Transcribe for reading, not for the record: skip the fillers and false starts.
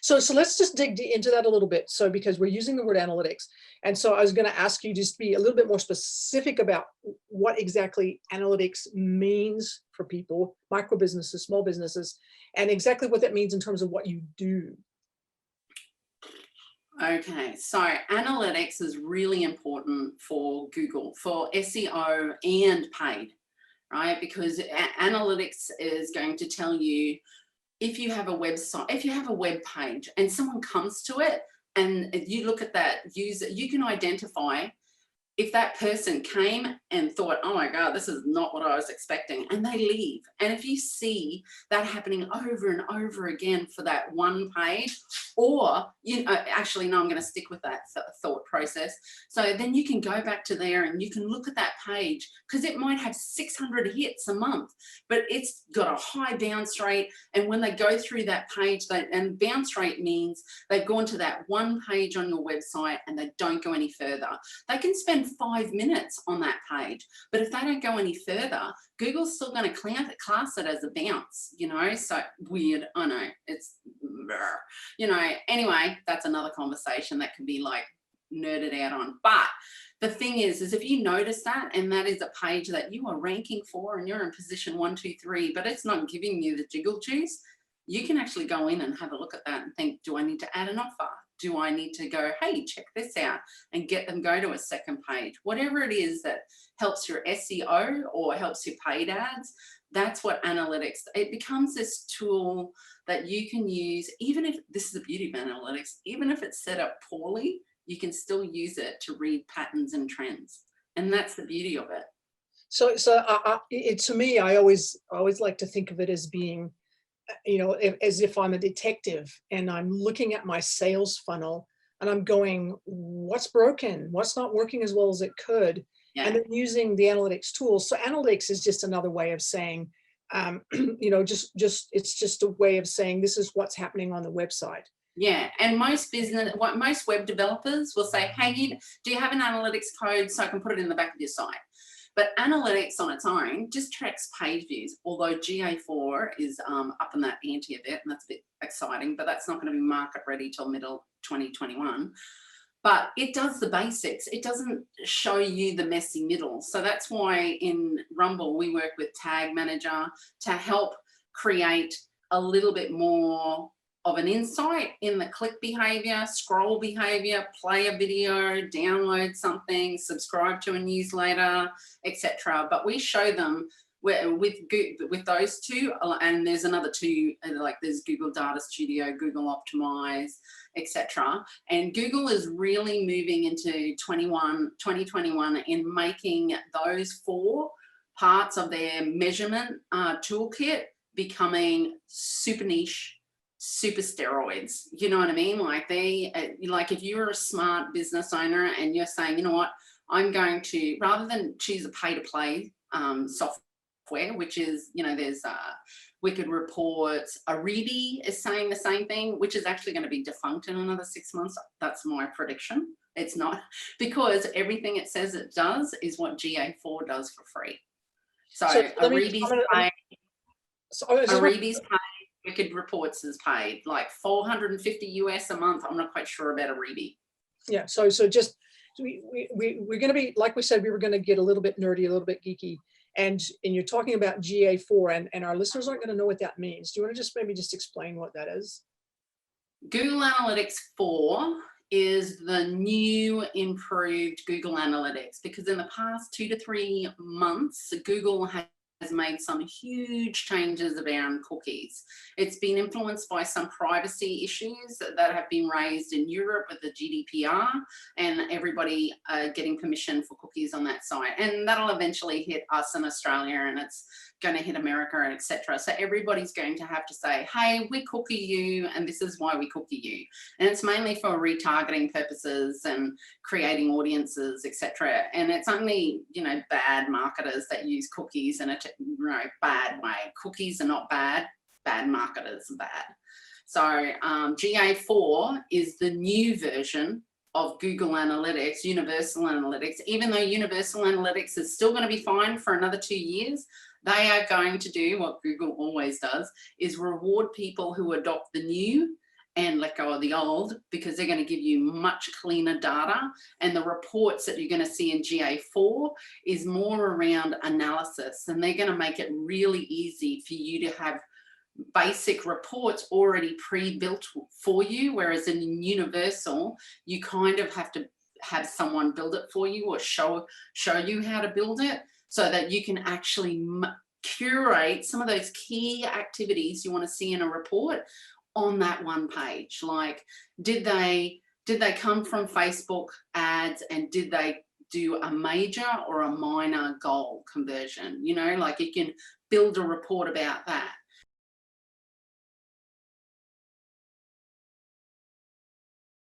So let's just dig into that a little bit. So because we're using the word analytics, and so I was going to ask you just to be a little bit more specific about what exactly analytics means for people, micro businesses, small businesses, and exactly what that means in terms of what you do. Okay, so analytics is really important for Google, for SEO and paid, right? Because analytics is going to tell you if you have a website, if you have a web page and someone comes to it and you look at that user, you can identify if that person came and thought, oh my God, this is not what I was expecting, and they leave. And if you see that happening over and over again for that one page, or, you know, actually, no, I'm going to stick with that thought process. So then you can go back to there and you can look at that page, because it might have 600 hits a month, but it's got a high bounce rate. And when they go through that page, and bounce rate means they've gone to that one page on your website and they don't go any further. They can spend 5 minutes on that page, but if they don't go any further, Google's still going to class it as a bounce, you know. So weird, I know, it's, you know, anyway, that's another conversation that can be like nerded out on. But the thing is if you notice that, and that is a page that you are ranking for and you're in position 1, 2, 3, but it's not giving you the jiggle juice, you can actually go in and have a look at that and think, do I need to add an offer? Do I need to go, hey, check this out, and get them go to a second page? Whatever it is that helps your SEO or helps your paid ads, that's what analytics, it becomes this tool that you can use. Even if, this is the beauty of analytics, even if it's set up poorly, you can still use it to read patterns and trends. And that's the beauty of it. So to me, I always like to think of it as being, you know, as if I'm a detective and I'm looking at my sales funnel and I'm going, what's broken? What's not working as well as it could? Yeah. And then using the analytics tools. So analytics is just another way of saying, you know, it's just a way of saying, this is what's happening on the website. Yeah, and most web developers will say, hey, do you have an analytics code so I can put it in the back of your site? But analytics on its own just tracks page views, although GA4 is up in that ante a bit, and that's a bit exciting, but that's not going to be market ready till middle 2021. But it does the basics. It doesn't show you the messy middle. So that's why in Rumble, we work with Tag Manager to help create a little bit more of an insight in the click behavior, scroll behavior, play a video, download something, subscribe to a newsletter, etc. But we show them with those two, and there's another two, like there's Google Data Studio, Google Optimize, etc. And Google is really moving into 2021 in making those 4 parts of their measurement toolkit becoming super niche, super steroids. You know what I mean? Like like if you're a smart business owner and you're saying, you know what, I'm going to, rather than choose a pay to play software, which is, you know, there's Wicked Reports, Irene is saying the same thing, which is actually going to be defunct in another 6 months. That's my prediction. It's not, because everything it says it does is what GA4 does for free. So Aridi's paid. Aridi's paid. Wicked Reports is paid like $450 US a month. I'm not quite sure about Irene. Yeah. So just we're going to be, like we said, we were going to get a little bit nerdy, a little bit geeky, and you're talking about GA4, and our listeners aren't going to know what that means. Do you want to just maybe just explain what that is? Google Analytics 4 is the new improved Google Analytics, because in the past 2 to 3 months, Google has made some huge changes around cookies. It's been influenced by some privacy issues that have been raised in Europe with the GDPR, and everybody getting permission for cookies on that site. And that'll eventually hit us in Australia, and it's going to hit America, and etc. So everybody's going to have to say, hey, we cookie you, and this is why we cookie you. And it's mainly for retargeting purposes and creating audiences, etc. And it's only, you know, bad marketers that use cookies in a bad way. Cookies are not bad, bad marketers are bad. So GA4 is the new version of Google Analytics, Universal Analytics. Even though Universal Analytics is still going to be fine for another 2 years, they are going to do what Google always does, is reward people who adopt the new and let go of the old, because they're going to give you much cleaner data. And the reports that you're going to see in GA4 is more around analysis, and they're going to make it really easy for you to have basic reports already pre-built for you, whereas in Universal you kind of have to have someone build it for you or show you how to build it, so that you can actually curate some of those key activities you want to see in a report on that one page. Like, did they come from Facebook ads, and did they do a major or a minor goal conversion? You know, like you can build a report about that.